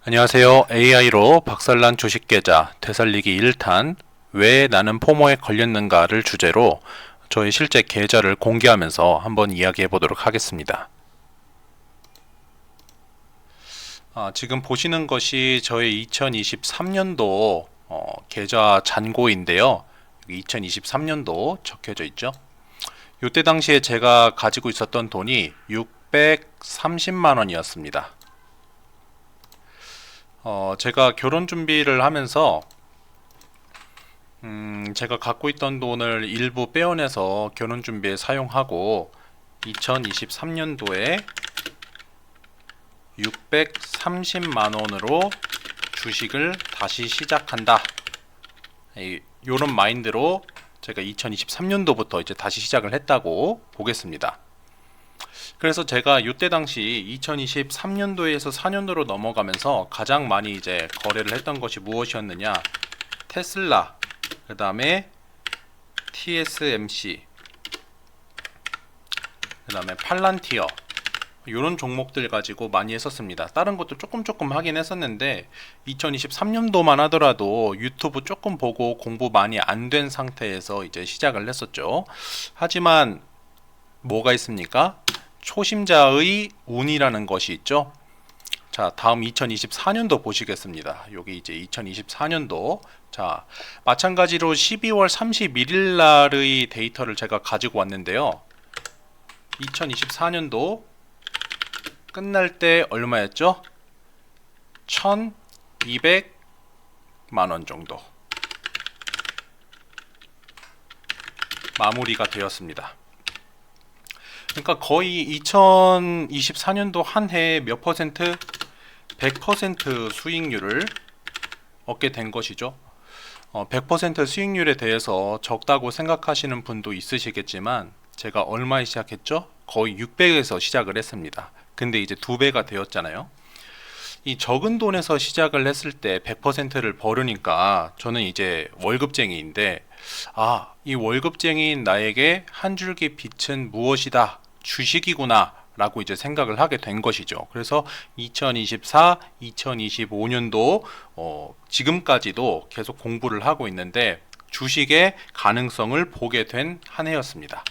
안녕하세요. AI로 박살난 주식계좌 되살리기 1탄 왜 나는 포모에 걸렸는가를 주제로 저의 실제 계좌를 공개하면서 한번 이야기해 보도록 하겠습니다. 지금 보시는 것이 저의 2023년도 계좌 잔고인데요. 2023년도 적혀져 있죠. 이때 당시에 제가 가지고 있었던 돈이 630만 원이었습니다. 제가 결혼 준비를 하면서 제가 갖고 있던 돈을 일부 빼어내서 결혼 준비에 사용하고 2023년도에 630만 원으로 주식을 다시 시작한다. 이런 마인드로 제가 2023년도부터 이제 다시 시작을 했다고 보겠습니다. 그래서 제가 이때 당시 2023년도에서 4년도로 넘어가면서 가장 많이 이제 거래를 했던 것이 무엇이었느냐? 테슬라, 그 다음에 TSMC, 그 다음에 팔란티어, 이런 종목들 가지고 많이 했었습니다. 다른 것도 조금 하긴 했었는데 2023년도만 하더라도 유튜브 조금 보고 공부 많이 안 된 상태에서 이제 시작을 했었죠. 하지만 뭐가 있습니까? 초심자의 운이라는 것이 있죠. 자, 다음 2024년도 보시겠습니다. 여기 이제 2024년도. 자, 마찬가지로 12월 31일 날의 데이터를 제가 가지고 왔는데요. 2024년도 끝날 때 얼마였죠? 1200만 원 정도 마무리가 되었습니다. 그러니까 거의 2024년도 한 해 몇 퍼센트? 100% 수익률을 얻게 된 것이죠. 100% 수익률에 대해서 적다고 생각하시는 분도 있으시겠지만 제가 얼마에 시작했죠? 거의 600에서 시작을 했습니다. 근데 이제 2배가 되었잖아요. 이 적은 돈에서 시작을 했을 때 100%를 벌으니까 저는 이제 월급쟁이인데 이 월급쟁이인 나에게 한 줄기 빛은 무엇이다? 주식이구나 라고 이제 생각을 하게 된 것이죠. 그래서 2024, 2025년도 지금까지도 계속 공부를 하고 있는데 주식의 가능성을 보게 된 한 해였습니다.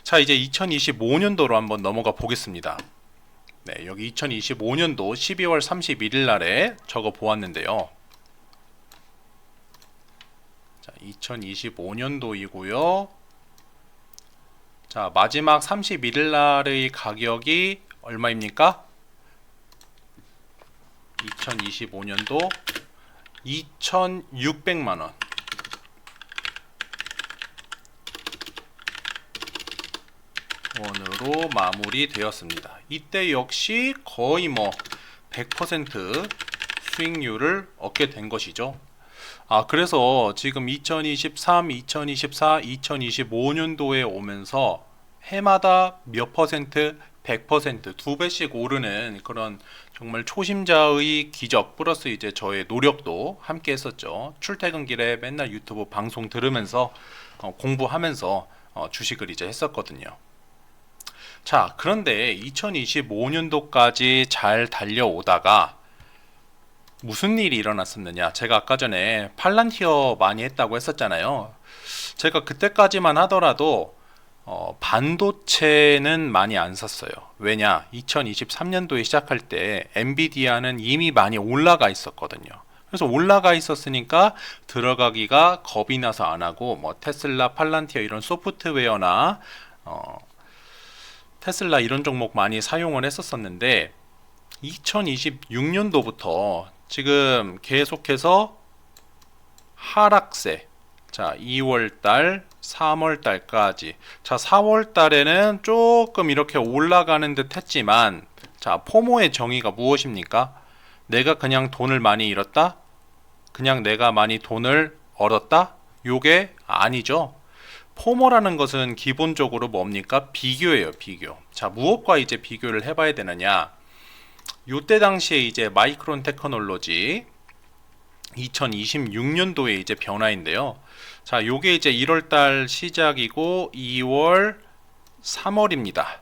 자, 이제 2025년도로 한번 넘어가 보겠습니다. 네, 여기 2025년도 12월 31일 날에 적어 보았는데요. 자, 2025년도이고요. 자, 마지막 31일 날의 가격이 얼마입니까? 2025년도 2,600만 원. 원으로 마무리되었습니다. 이때 역시 거의 100% 수익률을 얻게 된 것이죠. 그래서 지금 2023, 2024, 2025년도에 오면서 해마다 몇 퍼센트, 100%, 2배씩 오르는 그런 정말 초심자의 기적 플러스 이제 저의 노력도 함께 했었죠. 출퇴근길에 맨날 유튜브 방송 들으면서 공부하면서 주식을 이제 했었거든요. 자, 그런데 2025년도까지 잘 달려오다가 무슨 일이 일어났었느냐? 제가 아까 전에 팔란티어 많이 했다고 했었잖아요. 제가 그때까지만 하더라도 반도체는 많이 안 샀어요. 왜냐? 2023년도에 시작할 때 엔비디아는 이미 많이 올라가 있었거든요. 그래서 올라가 있었으니까 들어가기가 겁이 나서 안 하고 테슬라, 팔란티어 이런 소프트웨어나 테슬라 이런 종목 많이 사용을 했었었는데 2026년도부터 지금 계속해서 하락세. 자, 2월달, 3월달까지. 자, 4월달에는 조금 이렇게 올라가는 듯 했지만, 자, 포모의 정의가 무엇입니까? 내가 그냥 돈을 많이 잃었다? 그냥 내가 많이 돈을 얻었다? 요게 아니죠. 포모라는 것은 기본적으로 뭡니까? 비교예요, 비교. 자, 무엇과 이제 비교를 해봐야 되느냐? 요때 당시에 이제 마이크론 테크놀로지 2026년도에 이제 변화인데요. 자, 요게 이제 1월달 시작이고 2월, 3월입니다.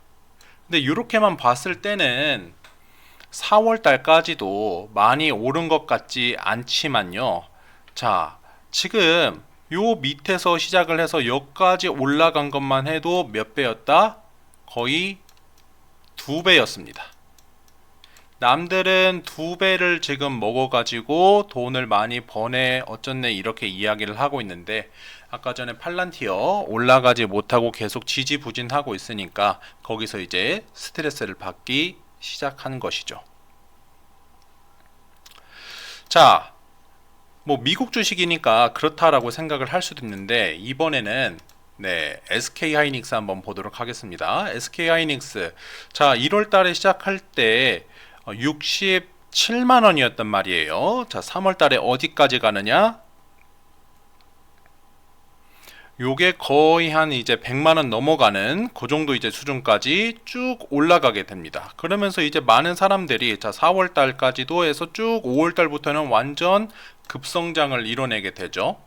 근데 이렇게만 봤을 때는 4월 달까지도 많이 오른 것 같지 않지만요. 자, 지금 요 밑에서 시작을 해서 여기까지 올라간 것만 해도 몇 배였다? 거의 2배였습니다. 남들은 2배를 지금 먹어가지고 돈을 많이 버네 어쩌네 이렇게 이야기를 하고 있는데, 아까 전에 팔란티어 올라가지 못하고 계속 지지부진하고 있으니까 거기서 이제 스트레스를 받기 시작한 것이죠. 자, 뭐 미국 주식이니까 그렇다라고 생각을 할 수도 있는데, 이번에는 SK 하이닉스 한번 보도록 하겠습니다. SK 하이닉스, 자, 1월 달에 시작할 때 67만 원이었단 말이에요. 자, 3월 달에 어디까지 가느냐? 요게 거의 한 이제 100만 원 넘어가는 그 정도 이제 수준까지 쭉 올라가게 됩니다. 그러면서 이제 많은 사람들이, 자, 4월 달까지도 해서 쭉 5월 달부터는 완전 급성장을 이뤄내게 되죠.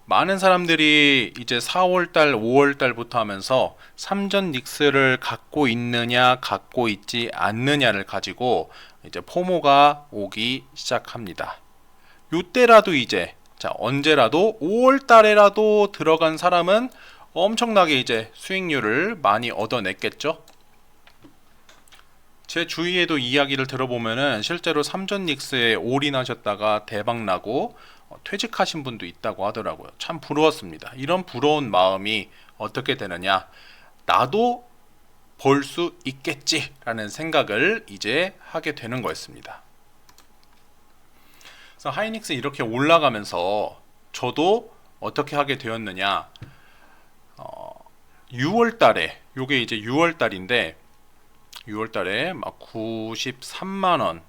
많은 사람들이 이제 4월 달, 5월 달부터 하면서 삼전 닉스를 갖고 있느냐, 갖고 있지 않느냐를 가지고 이제 포모가 오기 시작합니다. 요때라도 이제, 자, 언제라도 5월 달에라도 들어간 사람은 엄청나게 이제 수익률을 많이 얻어냈겠죠. 제 주위에도 이야기를 들어보면은 실제로 삼전 닉스에 올인하셨다가 대박나고 퇴직하신 분도 있다고 하더라고요. 참 부러웠습니다. 이런 부러운 마음이 어떻게 되느냐, 나도 벌 수 있겠지 라는 생각을 이제 하게 되는 거였습니다. 그래서 하이닉스 이렇게 올라가면서 저도 어떻게 하게 되었느냐, 6월 달에, 요게 이제 6월 달인데 6월 달에 막 93만 원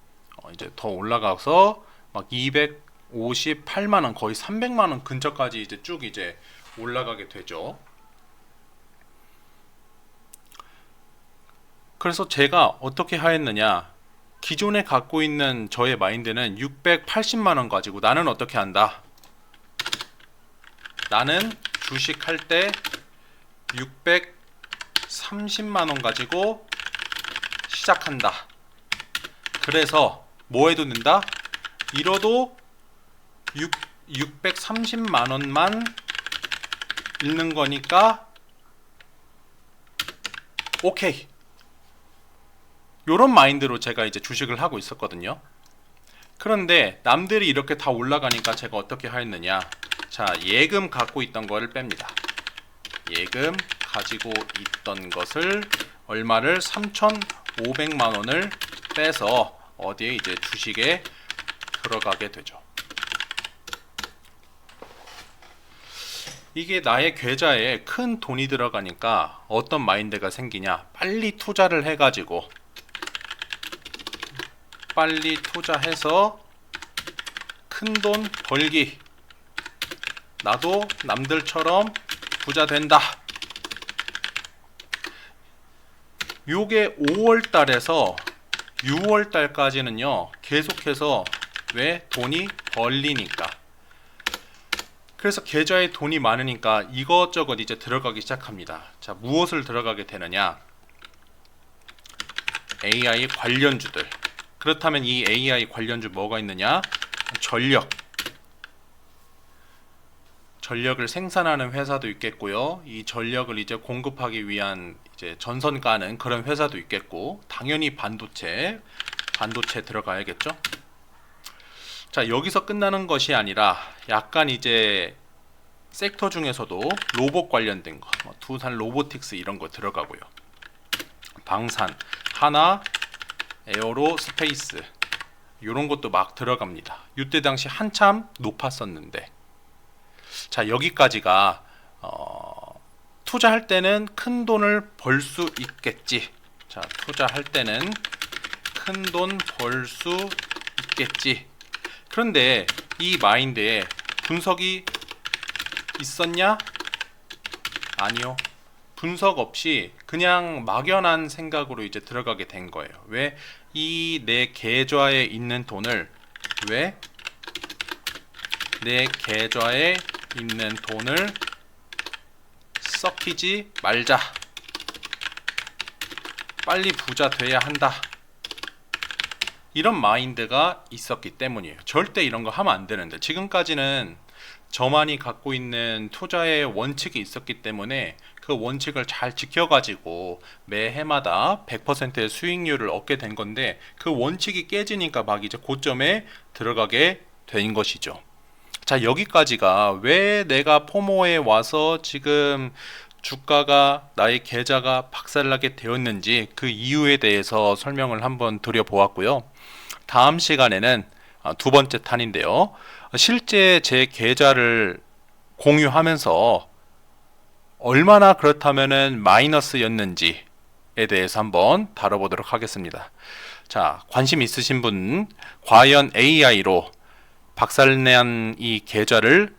이제 더 올라가서 막 258만 원, 거의 300만 원 근처까지 이제 쭉 이제 올라가게 되죠. 그래서 제가 어떻게 하였느냐, 기존에 갖고 있는 저의 마인드는 680만 원 가지고 나는 어떻게 한다? 나는 주식할 때 630만 원 가지고 시작한다. 그래서 뭐 해도 된다? 잃어도 630만 원만 잃는 거니까 오케이. 요런 마인드로 제가 이제 주식을 하고 있었거든요. 그런데 남들이 이렇게 다 올라가니까 제가 어떻게 하였느냐, 자, 예금 갖고 있던 거를 뺍니다. 예금 가지고 있던 것을 얼마를 3,500만 원을 빼서 어디에 이제 주식에 들어가게 되죠. 이게 나의 계좌에 큰 돈이 들어가니까 어떤 마인드가 생기냐, 빨리 투자를 해가지고 빨리 투자해서 큰 돈 벌기, 나도 남들처럼 부자 된다. 요게 5월 달에서 6월 달까지는요 계속해서, 왜? 돈이 벌리니까. 그래서 계좌에 돈이 많으니까 이것저것 이제 들어가기 시작합니다. 자, 무엇을 들어가게 되느냐, AI 관련주들. 그렇다면 이 AI 관련주 뭐가 있느냐, 전력을 생산하는 회사도 있겠고요. 이 전력을 이제 공급하기 위한 이제 전선 까는 그런 회사도 있겠고, 당연히 반도체 들어가야겠죠. 자, 여기서 끝나는 것이 아니라 약간 이제 섹터 중에서도 로봇 관련된 거, 두산 로보틱스 이런 거 들어가고요. 방산, 하나, 에어로스페이스 이런 것도 막 들어갑니다. 이때 당시 한참 높았었는데, 자, 여기까지가 투자할 때는 큰 돈을 벌 수 있겠지. 자, 투자할 때는 큰 돈 벌 수 있겠지. 그런데 이 마인드에 분석이 있었냐? 아니요. 분석 없이 그냥 막연한 생각으로 이제 들어가게 된 거예요. 왜? 이 내 계좌에 있는 돈을, 왜? 내 계좌에 있는 돈을 썩히지 말자. 빨리 부자 돼야 한다. 이런 마인드가 있었기 때문이에요. 절대 이런 거 하면 안 되는데, 지금까지는 저만이 갖고 있는 투자의 원칙이 있었기 때문에 그 원칙을 잘 지켜가지고 매해마다 100%의 수익률을 얻게 된 건데, 그 원칙이 깨지니까 막 이제 고점에 들어가게 된 것이죠. 자, 여기까지가 왜 내가 포모에 와서 지금 주가가, 나의 계좌가 박살나게 되었는지 그 이유에 대해서 설명을 한번 드려보았고요. 다음 시간에는 두 번째 탄인데요. 실제 제 계좌를 공유하면서 얼마나 그렇다면은 마이너스였는지에 대해서 한번 다뤄보도록 하겠습니다. 자, 관심 있으신 분, 과연 AI로 박살난 이 계좌를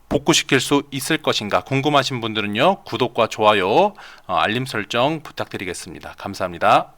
복구시킬 수 있을 것인가 궁금하신 분들은요, 구독과 좋아요, 알림 설정 부탁드리겠습니다. 감사합니다.